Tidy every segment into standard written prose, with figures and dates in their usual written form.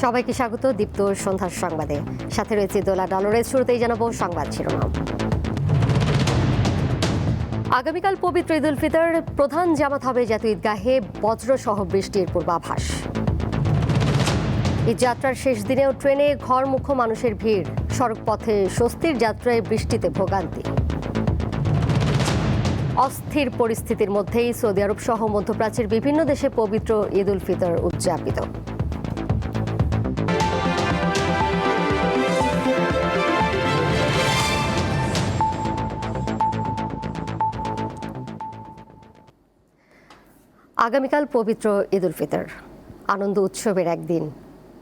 সবাইকে স্বাগত দীপ্ত সন্ধ্যার সংবাদে। সাথে রয়েছে দোলা ডলরের। শুরুতেই জানাবো সংবাদ শিরোনাম। আগামীকাল পবিত্র ঈদ উল ফিতর, প্রধান জামাত হবে জাতীয় ঈদগাহে, বজ্রসহ বৃষ্টির পূর্বাভাস। ঈদ যাত্রার শেষ দিনেও ট্রেনে ঘরমুখো মানুষের ভিড়, সড়কপথে স্বস্তির যাত্রায় বৃষ্টিতে ভোগান্তি। অস্থির পরিস্থিতির মধ্যেই সৌদি আরব সহ মধ্যপ্রাচ্যের বিভিন্ন দেশে পবিত্র ঈদ উল ফিতর উদযাপিত। আগামীকাল পবিত্র ঈদ উল ফিতর, আনন্দ উৎসবের একদিন।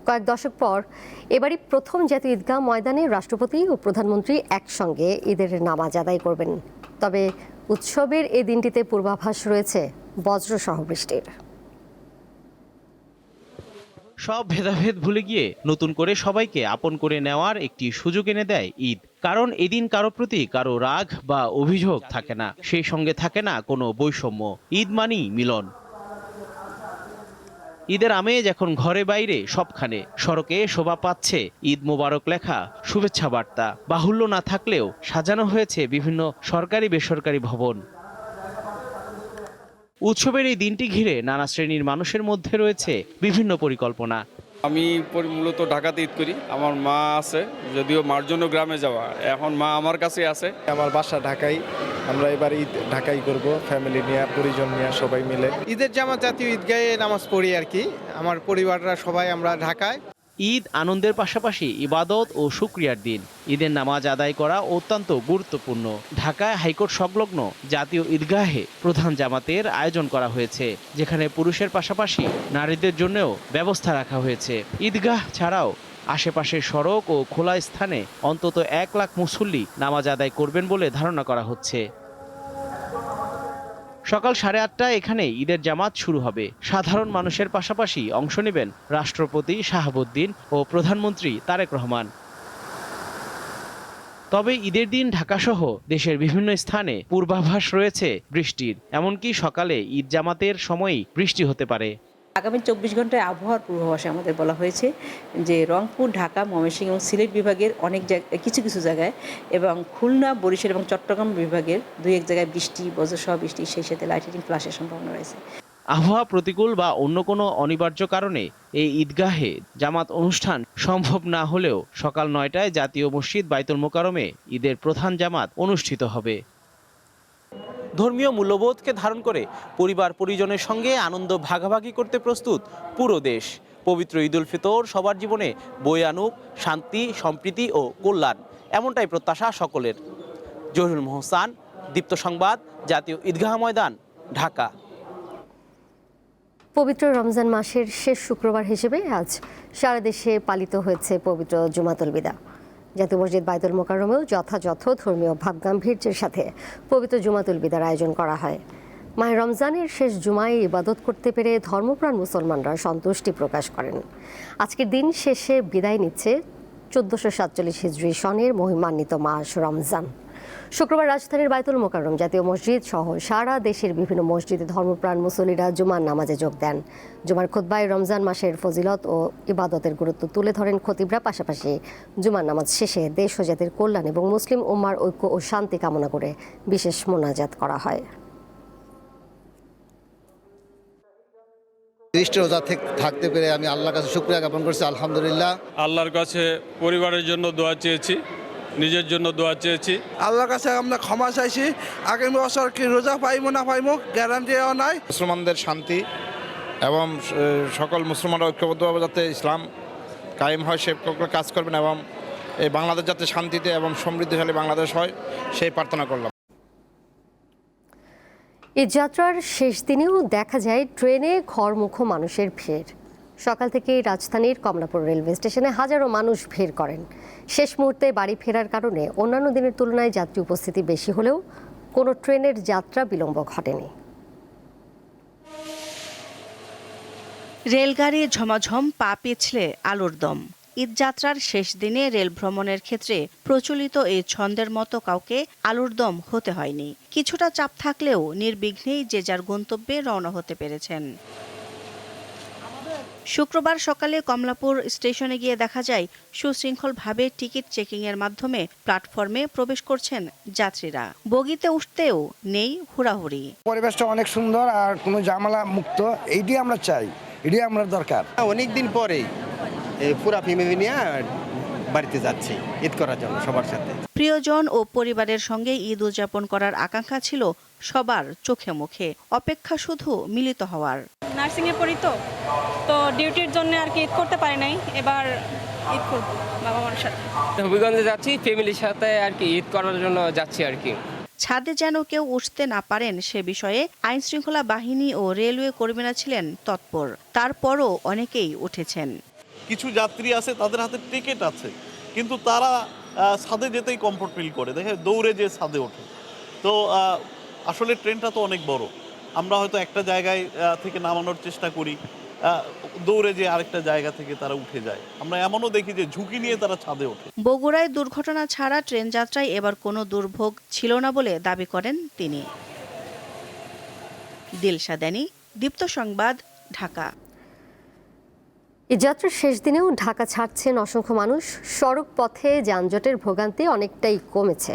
কয়েক দশক পর এবারই প্রথম জাতীয় ঈদগাহ ময়দানে রাষ্ট্রপতি ও প্রধানমন্ত্রী একসঙ্গে ঈদের নামাজ আদায় করবেন। তবে উৎসবের এই দিনটিতে পূর্বাভাস রয়েছে বজ্রসহ বৃষ্টির। সব ভেদাভেদ ভুলে গিয়ে নতুন করে সবাইকে আপন করে নেওয়ার একটি সুযোগ এনে দেয় ঈদ। কারণ এদিন কারো প্রতি কারো রাগ বা অভিযোগ থাকে না, সেই সঙ্গে থাকে না কোনো বৈষম্য। ঈদ মানেই মিলন। ঈদের আমেজ এখন ঘরে বাইরে সবখানে। সড়কে শোভা পাচ্ছে ঈদ মোবারক লেখা, শুভেচ্ছা বার্তা। বাহুল্য না থাকলেও সাজানো হয়েছে বিভিন্ন সরকারি বেসরকারি ভবন। উৎসবের এই দিনটি ঘিরে নানা শ্রেণীর মানুষের মধ্যে রয়েছে বিভিন্ন পরিকল্পনা। আমি মূলত ঢাকাতে ঈদ করি। আমার মা আছে, যদিও মার জন্য গ্রামে যাওয়া, এখন মা আমার কাছে আছে। আমার বাসা ঢাকায়, আমরা এবার ঈদ ঢাকায় করব, ফ্যামিলি নিয়ে, পরিজন নিয়ে সবাই মিলে। ঈদের জামাত জাতীয় ঈদগাহে নামাজ পড়ি আর কি। আমার পরিবাররা সবাই আমরা ঢাকায়। ঈদ আনন্দের পাশাপাশি ইবাদত ও শুকরিয়ার দিন। ঈদের নামাজ আদায় করা অত্যন্ত গুরুত্বপূর্ণ। ঢাকায় হাইকোর্ট সংলগ্ন জাতীয় ঈদগাহে প্রধান জামাতের আয়োজন করা হয়েছে, যেখানে পুরুষের পাশাপাশি নারীদের জন্যও ব্যবস্থা রাখা হয়েছে। ঈদগাহ ছাড়াও আশেপাশের সড়ক ও খোলা স্থানে অন্তত 1 লাখ মুসল্লি নামাজ আদায় করবেন বলে ধারণা করা হচ্ছে। সকাল 8:30টায় এখানে ঈদের জামাত শুরু হবে। সাধারণ মানুষের পাশাপাশি অংশ নেবেন রাষ্ট্রপতি শাহাবুদ্দিন ও প্রধানমন্ত্রী তারেক রহমান। তবে ঈদের দিন ঢাকাসহ দেশের বিভিন্ন স্থানে পূর্বাভাস রয়েছে বৃষ্টির। এমনকি সকালে ঈদ জামাতের সময়ই বৃষ্টি হতে পারে। আগামী 24 ঘন্টায় আবহাওয়ার পূর্বাভাসে আমাদের বলা হয়েছে যে রংপুর, ঢাকা, ময়মনসিংহ এবং সিলেট বিভাগের অনেক জায়গায়, কিছু কিছু জায়গায়, এবং খুলনা, বরিশাল এবং চট্টগ্রাম বিভাগের 2-1 জায়গায় বৃষ্টি, বজ্রসহ বৃষ্টি, সেই সাথে লাইটিং ফ্লাশের সম্ভাবনা রয়েছে। আবহাওয়া প্রতিকূল বা অন্য কোনো অনিবার্য কারণে এই ঈদগাহে জামাত অনুষ্ঠান সম্ভব না হলেও সকাল 9টায় জাতীয় মসজিদ বাইতুল মোকাররমে ঈদের প্রধান জামাত অনুষ্ঠিত হবে। ধর্মীয় মূল্যবোধকে ধারণ করে পরিবার পরিজনের সঙ্গে আনন্দ ভাগাভাগি করতে প্রস্তুত পুরো দেশ। পবিত্র ঈদ উল ফিতর সবার জীবনে বয়ে আনুক শান্তি, সম্প্রীতি ও কল্যাণ, এমনটাই প্রত্যাশা সকলের। জহিরুল মোহসান, দীপ্ত সংবাদ, জাতীয় ঈদগাহ ময়দান, ঢাকা। পবিত্র রমজান মাসের শেষ শুক্রবার হিসেবে আজ সারা দেশে পালিত হয়েছে পবিত্র জুমাতুল বিদা। জাতীয় মসজিদ বাইতুল মোকাররমেও যথাযথ ধর্মীয় ভাবগাম্ভীর্যের সাথে পবিত্র জুমাতুল বিদার আয়োজন করা হয়। মাহে রমজানের শেষ জুমায় ইবাদত করতে পেরে ধর্মপ্রাণ মুসলমানরা সন্তুষ্টি প্রকাশ করেন। আজকের দিন শেষে বিদায় নিচ্ছে 1447 হিজরি সনের মহিমান্বিত মাস রমজান। শুক্রবার রাজধানীর বাইতুল মোকাররম, জাতীয় মসজিদ সহ সারা দেশের বিভিন্ন মসজিদে ধর্মপ্রাণ মুসল্লিরা জুমার নামাজে যোগ দেন। জুমার খুতবায় রমজান মাসের ফজিলত ও ইবাদতের গুরুত্ব তুলে ধরেন খতিবরা। পাশাপাশি জুমার নামাজ শেষে দেশ ও জাতির কল্যাণ এবং মুসলিম উম্মার ঐক্য ও শান্তি কামনা করে বিশেষ মোনাজাত করা হয়। রোজা থাকতে পেরে আমি আল্লাহর কাছে শুকরিয়া জ্ঞাপন করছি, আলহামদুলিল্লাহ। আল্লাহর কাছে পরিবারের জন্য দোয়া চেয়েছি, নিজের জন্য দোয়া চেয়েছি। আল্লাহর কাছে আমরা ক্ষমা চাইছি। আগামী বছর কি রোজা পাইমো না পাইমো গ্যারান্টিও নাই। মুসলমানদের শান্তি এবং সকল মুসলমানরা ঐক্যবদ্ধভাবে যাতে ইসলাম কায়েম হয় সে কাজ করবেন, এবং এই বাংলাদেশ যাতে শান্তিতে এবং সমৃদ্ধশালী বাংলাদেশ হয় সেই প্রার্থনা করলাম। এই যাত্রার শেষ দিনেও দেখা যায় ট্রেনে ঘরমুখো মানুষের ভিড়। সকাল থেকে রাজধানীর কমলাপুর রেলওয়ে স্টেশনে হাজারো মানুষ ভিড় করেন। শেষ মুহূর্তে বাড়ি ফেরার কারণে অন্যান্য দিনের তুলনায় যাত্রী উপস্থিতি বেশি হলেও কোনো ট্রেনের যাত্রা বিলম্ব ঘটেনি। রেলগাড়ি ঝমাঝম, পা পিছলে আলোর দম। ঈদযাত্রার শেষ দিনে রেল ভ্রমণের ক্ষেত্রে প্রচলিত এই ছন্দের মতো কাউকে আলোর দম হতে হয়নি। কিছুটা চাপ থাকলেও নির্বিঘ্নেই যে যার গন্তব্যে রওনা হতে পেরেছেন। শুক্রবার সকালে কমলাপুর স্টেশনে গিয়ে দেখা যায় সুশৃঙ্খলভাবে টিকিট চেকিংয়ের মাধ্যমে প্ল্যাটফর্মে প্রবেশ করছেন যাত্রীরা। বগিতে উঠতেও নেই হুড়াহুড়ি। পরিবেশটা অনেক সুন্দর আর কোনো ঝামেলা মুক্ত, এইটাই আমরা চাই, এটাই আমরা দরকার। অনেকদিন পরেই পুরা ফ্যামিলি নিয়ে বাড়িতে যাচ্ছি ঈদ করার জন্য সবার সাথে। প্রিয়জন ও পরিবারের সঙ্গে ঈদ উদযাপন করার আকাঙ্ক্ষা ছিল সবার চোখে মুখে, অপেক্ষা শুধু মিলিত হওয়ার। নার্সিংয়ে পড়ি তো ডিউটির জন্য আর কি ঈদ করতে পারি নাই, এবার ঈদ করব বাবা মার সাথে। হবিগঞ্জে যাচ্ছি ফ্যামিলির সাথে আর কি ঈদ করার জন্য যাচ্ছি আর কি। ছাদে যেন কেউ উঠতে না পারেন সে বিষয়ে আইন শৃঙ্খলা বাহিনী ও রেলওয়ে কর্মীরা ছিলেন তৎপর। তারপরও অনেকেই উঠেছেন। কিছু যাত্রী আছে তাদের হাতে টিকিট আছে, কিন্তু তারা ছাদে যেতেই কমফোর্ট ফিল করে, দেখে দৌড়ে যে ছাদে ওঠে। তো আসলে ট্রেনটা তো অনেক বড়, আমরা হয়তো একটা জায়গায় থেকে নামানোর চেষ্টা করি, দৌড়ে যে আরেকটা জায়গা থেকে তারা উঠে যায়। আমরা এমনও দেখি যে ঝুঁকি নিয়ে তারা ছাদে ওঠে। বগুড়ায় দুর্ঘটনা ছাড়া ট্রেন যাত্রায় এবার কোনো দুর্ভোগ ছিল না বলে দাবি করেন তিনি। দিলশা দেনি, দীপ্ত সংবাদ, ঢাকা। এই যাত্রার শেষ দিনেও ঢাকা ছাড়ছেন অসংখ্য মানুষ। সড়ক পথে যানজটের ভোগান্তি অনেকটাই কমেছে।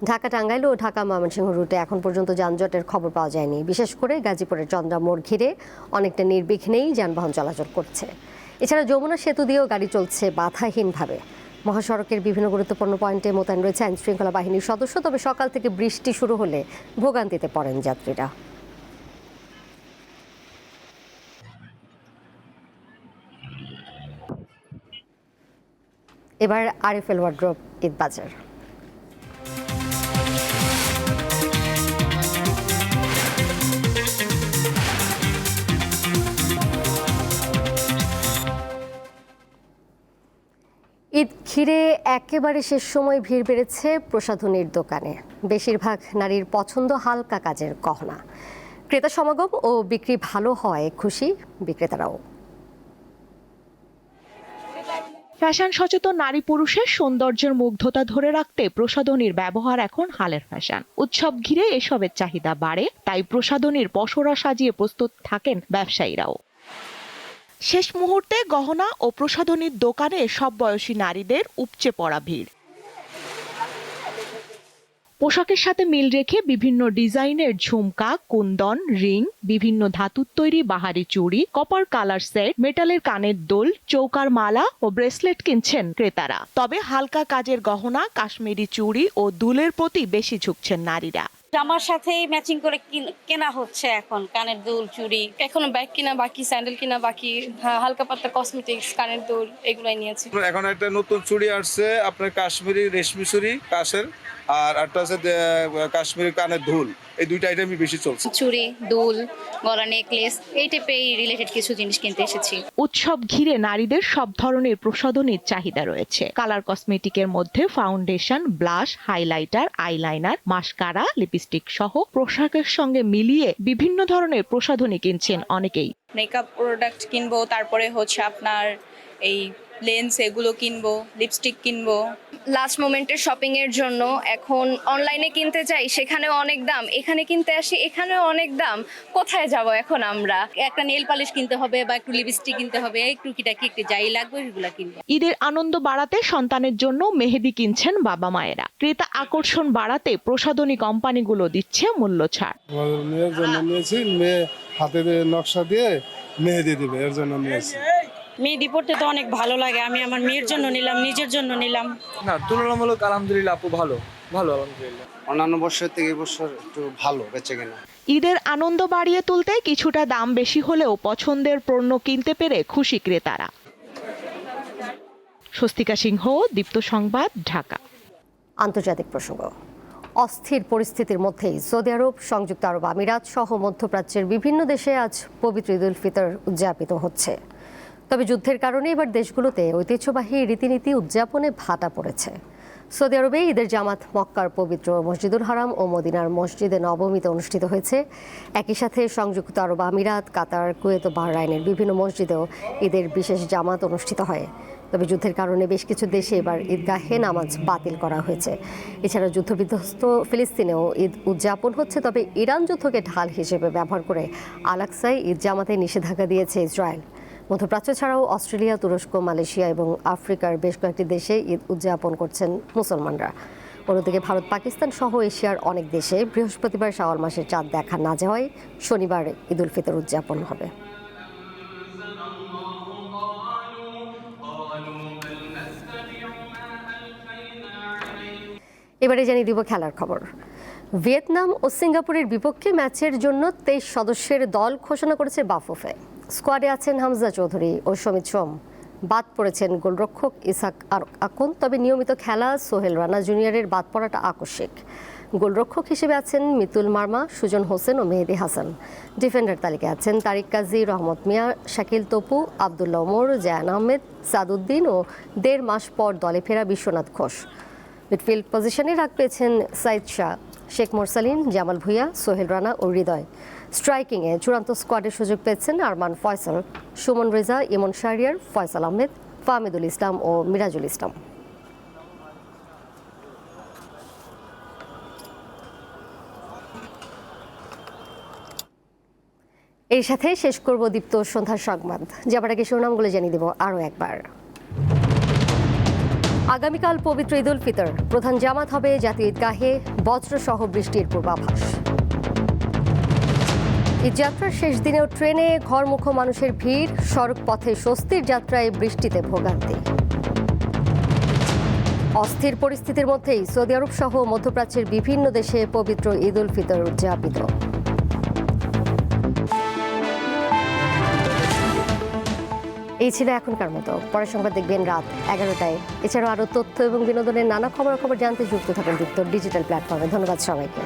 ঢাকা টাঙ্গাইল ও ঢাকা ময়মনসিংহ রুটে এখন পর্যন্ত যানজটের খবর পাওয়া যায়নি। বিশেষ করে গাজীপুরের চন্দ্রা মোড় ঘিরে অনেকটা নির্বিঘ্নেই যানবাহন চলাচল করছে। এছাড়া যমুনা সেতু দিয়েও গাড়ি চলছে বাধাহীনভাবে। মহাসড়কের বিভিন্ন গুরুত্বপূর্ণ পয়েন্টে মোতায়েন রয়েছে আইন শৃঙ্খলা বাহিনীর সদস্য। তবে সকাল থেকে বৃষ্টি শুরু হলে ভোগান্তিতে পড়েন যাত্রীরা। এবার আরএফএল ওয়ার্ড্রোব ঈদ বাজার। ঈদ ঘিরে একেবারে শেষ সময় ভিড় বেড়েছে প্রসাধনীর দোকানে। বেশিরভাগ নারীর পছন্দ হালকা কাজের গহনা। ক্রেতা সমাগম ও বিক্রি ভালো হওয়ায় খুশি বিক্রেতারাও। ফ্যাশন সচেতন নারী পুরুষের সৌন্দর্যের মুগ্ধতা ধরে রাখতে প্রসাধনীর ব্যবহার এখন হালের ফ্যাশন। উৎসব ঘিরে এসবের চাহিদা বাড়ে, তাই প্রসাধনীর পসরা সাজিয়ে প্রস্তুত থাকেন ব্যবসায়ীরাও। শেষ মুহূর্তে গহনা ও প্রসাধনীর দোকানে সব বয়সী নারীদের উপচে পড়া ভিড়। পোশাকের সাথে মিল রেখে বিভিন্ন ডিজাইনের ঝুমকা, কুন্দন, রিং, বিভিন্ন ধাতুর তৈরি বাহারি চুড়ি, কপার কালার সেট, মেটালের কানের দুল, চৌকার মালা ও ব্রেসলেট কিনছেন ক্রেতারা। তবে হালকা কাজের গহনা, কাশ্মীরি চুড়ি ও দুলের প্রতি বেশি ঝুঁকছেন নারীরা। জামার সাথেই ম্যাচিং করে কেনা হচ্ছে এখন কানের দুল, চুড়ি। এখনো ব্যাগ কিনা বাকি, স্যান্ডেল কিনা বাকি, হালকা পাতলা কসমেটিক্স, কানের দুল এগুলাই নিয়েছি। এখন একটা নতুন চুড়ি আসছে আপনার কাশ্মীরি রেশমি চুড়ি কাশের, আর একটা আছে কাশ্মীরি কানের দুল। এই দুইটা আইটেমই বেশি চলছে। চুড়ি, দুল, গলা নেকলেস এই টাইপের রিলেটেড কিছু জিনিস কিনতে এসেছি। উৎসব ঘিরে নারীদের সব ধরনের প্রসাধনীর চাহিদা রয়েছে। কালার কসমেটিকের মধ্যে foundation, blush, highlighter, eyeliner, mascara, lipstick সহ পোশাকের সঙ্গে মিলিয়ে বিভিন্ন ধরনের প্রসাধনী কিনছেন অনেকেই। মেকআপ প্রোডাক্ট কিনবো, তারপরে হচ্ছে আপনার এই লেন্স এগুলো কিনবো, লিপস্টিক কিনবো। লাস্ট মোমেন্টের শপিং এর জন্য এখন অনলাইনে কিনতে যাই, সেখানেও অনেক দাম। এখানে কিনতে আসি, এখানেও অনেক দাম। কোথায় যাব এখন আমরা? একটা নেল পালিশ কিনতে হবে বা একটু লিপস্টিক কিনতে হবে, একটু কিটাকি একটু যাই লাগবে এগুলো কিনবো। ঈদের আনন্দ বাড়াতে সন্তানের জন্য মেহেদি কিনছেন বাবা মায়েরা। ক্রেতা আকর্ষণ বাড়াতে প্রসাধনী কোম্পানিগুলো দিচ্ছে মূল্য ছাড়। মেয়ের জন্য নিয়েছি, মেয়ে হাতে নকশা দিয়ে মেহেদি দিবে, এর জন্য নিয়েছি। মেহেদি পড়তে তো অনেক ভালো লাগে, আমি আমার মেয়ের জন্য নিলাম, নিজের জন্য নিলাম। না, তুলনামূলক আলহামদুলিল্লাহ আপু ভালো আলহামদুলিল্লাহ। অন্যান্য বছর থেকে এবছর একটু ভালো বেঁচে কেনা। ঈদের আনন্দ বাড়িয়ে তুলতে কিছুটা দাম বেশি হলেও পছন্দের পণ্য কিনতে পেরে খুশি ক্রেতারা। স্বস্তিকা সিংহ, দীপ্ত সংবাদ, ঢাকা। আন্তর্জাতিক প্রসঙ্গ। অস্থির পরিস্থিতির মধ্যেই সৌদি আরব, সংযুক্ত আরব আমিরাত সহ মধ্যপ্রাচ্যের বিভিন্ন দেশে আজ পবিত্র ঈদ উল ফিতর উদযাপিত হচ্ছে। তবে যুদ্ধের কারণে এবার দেশগুলোতে ঐতিহ্যবাহী রীতিনীতি উদযাপনে ভাটা পড়েছে। সৌদি আরবে ঈদের জামাত মক্কার পবিত্র মসজিদুল হারাম ও মদিনার মসজিদে নবমীতে অনুষ্ঠিত হয়েছে। একই সাথে সংযুক্ত আরব আমিরাত, কাতার, কুয়েত ও বাহরাইনের বিভিন্ন মসজিদেও ঈদের বিশেষ জামাত অনুষ্ঠিত হয়। তবে যুদ্ধের কারণে বেশ কিছু দেশে এবার ঈদগাহে নামাজ বাতিল করা হয়েছে। এছাড়া যুদ্ধবিধ্বস্ত ফিলিস্তিনেও ঈদ উদযাপন হচ্ছে। তবে ইরান যুদ্ধকে ঢাল হিসেবে ব্যবহার করে আল আকসায় ঈদ জামাতে নিষেধাজ্ঞা দিয়েছে ইসরায়েল। মধ্যপ্রাচ্য ছাড়াও অস্ট্রেলিয়া, তুরস্ক, মালয়েশিয়া এবং আফ্রিকার বেশ কয়েকটি দেশে ঈদ উদযাপন করছেন মুসলমানরা। অন্যদিকে ভারত, পাকিস্তান সহ এশিয়ার অনেক দেশে বৃহস্পতিবার শাওয়াল মাসের চাঁদ দেখা না যাওয়ায় শনিবার ঈদ উল ফিতর উদযাপন হবে। এবারে জানিয়ে দিব খেলার খবর। ভিয়েতনাম ও সিঙ্গাপুরের বিপক্ষে ম্যাচের জন্য 23 সদস্যের দল ঘোষণা করেছে বাফুফে। স্কোয়াডে আছেন হামজা চৌধুরী ও সমিত সোম। বাদ পড়েছেন গোলরক্ষক ইসাক আকন, তবে নিয়মিত খেলা সোহেল রানা জুনিয়রের বাদ পড়াটা আকস্মিক। গোলরক্ষক হিসেবে আছেন মিতুল মার্মা, সুজন হোসেন ও মেহেদি হাসান। ডিফেন্ডার তালিকায় আছেন তারিক কাজী, রহমত মিয়া, শাকিল তপু, আবদুল্লাহ ওমর, জায়ান আহমেদ, সাদউদ্দিন ও 1.5 মাস পর দলে ফেরা বিশ্বনাথ ঘোষ। মিডফিল্ড পজিশনে রাখ পেয়েছেন সাইদ শাহ, শেখ মোরসালিন, জামাল ভুঁইয়া, সোহেল রানা ও হৃদয়। স্ট্রাইকিংয়ে চূড়ান্ত স্কোয়াডের সুযোগ পেয়েছেন আরমান ফয়সাল, সুমন রেজা, ইমন শাহরিয়ার, ফয়সাল আহমেদ, ফাহমিদুল ইসলাম ও মিরাজুল ইসলাম। এর সাথে শেষ করব দীপ্ত সন্ধ্যার সংবাদ। যাবার আগে শিরোনামগুলো জানিয়ে দেব আরও একবার। আগামীকাল পবিত্র ঈদ উল ফিতর, প্রধান জামাত হবে জাতীয় ঈদগাহে, বজ্রসহ বৃষ্টির পূর্বাভাস। ঈদযাত্রার শেষ দিনেও ট্রেনে ঘরমুখো মানুষের ভিড়, সড়ক পথে স্বস্তির যাত্রায় বৃষ্টিতে ভোগান্তি। অস্থির পরিস্থিতির মধ্যেই সৌদি আরব সহ মধ্যপ্রাচ্যের বিভিন্ন দেশে পবিত্র ঈদ উল ফিতর উদযাপিত। এই ছিল এখনকার মতো। পরের সংবাদ দেখবেন রাত 11টায়। এছাড়াও আরও তথ্য এবং বিনোদনের নানা খবরাখবর জানতে যুক্ত থাকুন দীপ্ত ডিজিটাল প্ল্যাটফর্মে। ধন্যবাদ সবাইকে।